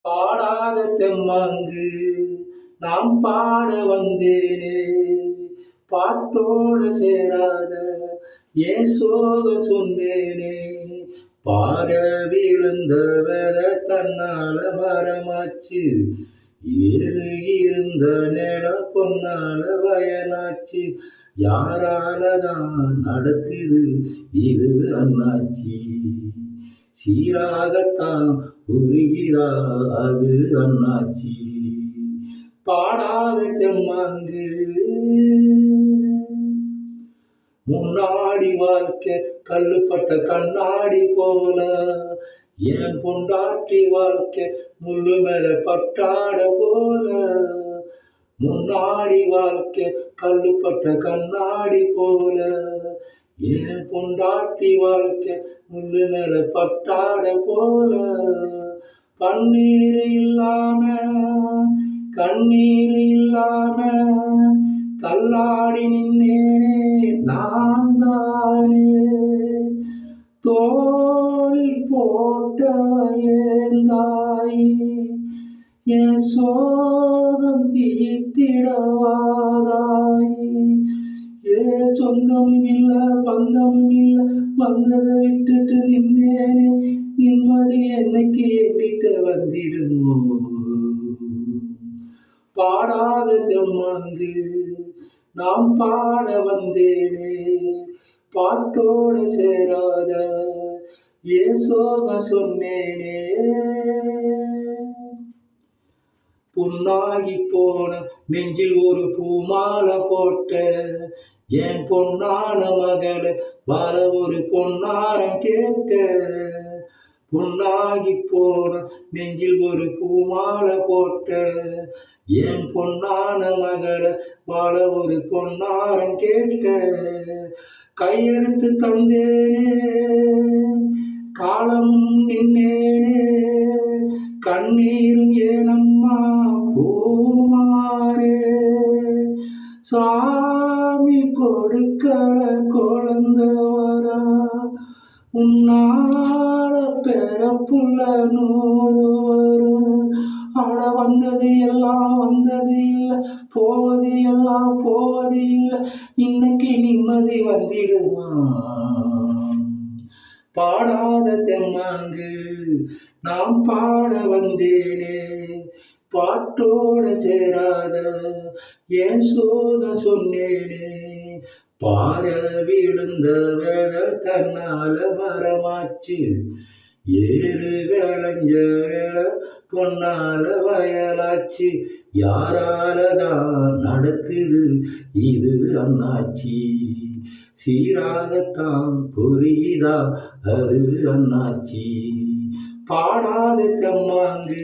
பாடாத தெம்மாங்கு நாம் பாட வந்தேனே, பாட்டோட சேராத ஏன் சோக சொன்னேனே. பாட விழுந்தவர தன்னால மரமாச்சு, ஏறு இருந்த நில பொன்னால வயலாச்சு. யாராலதான் நடக்குது இது அண்ணாச்சி, சீராகத்தான் உருகிறா அது அண்ணாச்சி. பாடாத தெம்மாங்கு முன்னாடி வாழ்க்கை கல்லுப்பட்ட கண்ணாடி போல, என் பொண்டாட்டி வாழ்க்கை முள்ளு மேல பட்டாட போல. முன்னாடி வாழ்க்கை கல்லுப்பட்ட கண்ணாடி போல, என் பொண்டாட்டி வாழ்க்கை முள்ளு மேல பட்டாட போல. பன்னீர் இல்லாம கண்ணீர் இல்லாம தள்ளாடி நின்னேனே நான் தானே. தோளில் போட்டவயந்தாயி என் சோகம் தீர்த்திடவாதாயி. ஏ சொந்தமும் இல்ல பந்தமும் இல்ல, வந்ததை விட்டுட்டு நின்னேனே. நிம்மதி என்னைக்கு என்கிட்ட வந்திடுமோ. பாடாத தெம்மாங்கு நாம் பாட வந்தேனே, பாட்டோட சேராத ஏன் சோக சொன்னேனே. புண்ணாகி போன நெஞ்சில் ஒரு பூமாலை போட்ட என் பொன்னான மகளை வாழ ஒரு பொன்னாரம் கேட்ட. புண்ணாகி போன நெஞ்சில் ஒரு பூமாலை போட்ட என் பொன்னான மகளை வாழ ஒரு பொன்னாரம் கேட்ட. கையெடுத்து தந்தேனே காலமும் நின்னேனே, கண்ணீரும் ஏனம்மா பூமாரே. சாமி கொடுக்கல குழந்தவரா, உன்னால பெறப்புள்ள நூறு வரும். அட வந்தது எல்லாம் வந்தது இல்லை, போவது எல்லாம் போவது இல்லை. இன்னைக்கு நிம்மதி வந்திடுமா. பாடாத தெம்மாங்கு நாம் பாட வந்தேனே, பாட்டோட சேராத ஏன் சோத சொன்னேனே. பார விழுந்த வேத தன்னால மரமாச்சு, ஏறு விளைஞ்ச வேள பொன்னால வயலாச்சு. யாராலதான் நடக்குது இது அண்ணாச்சி, சீராகத்தான் புரியுதா அது அண்ணாச்சி. பாடாத தெம்மாங்கு.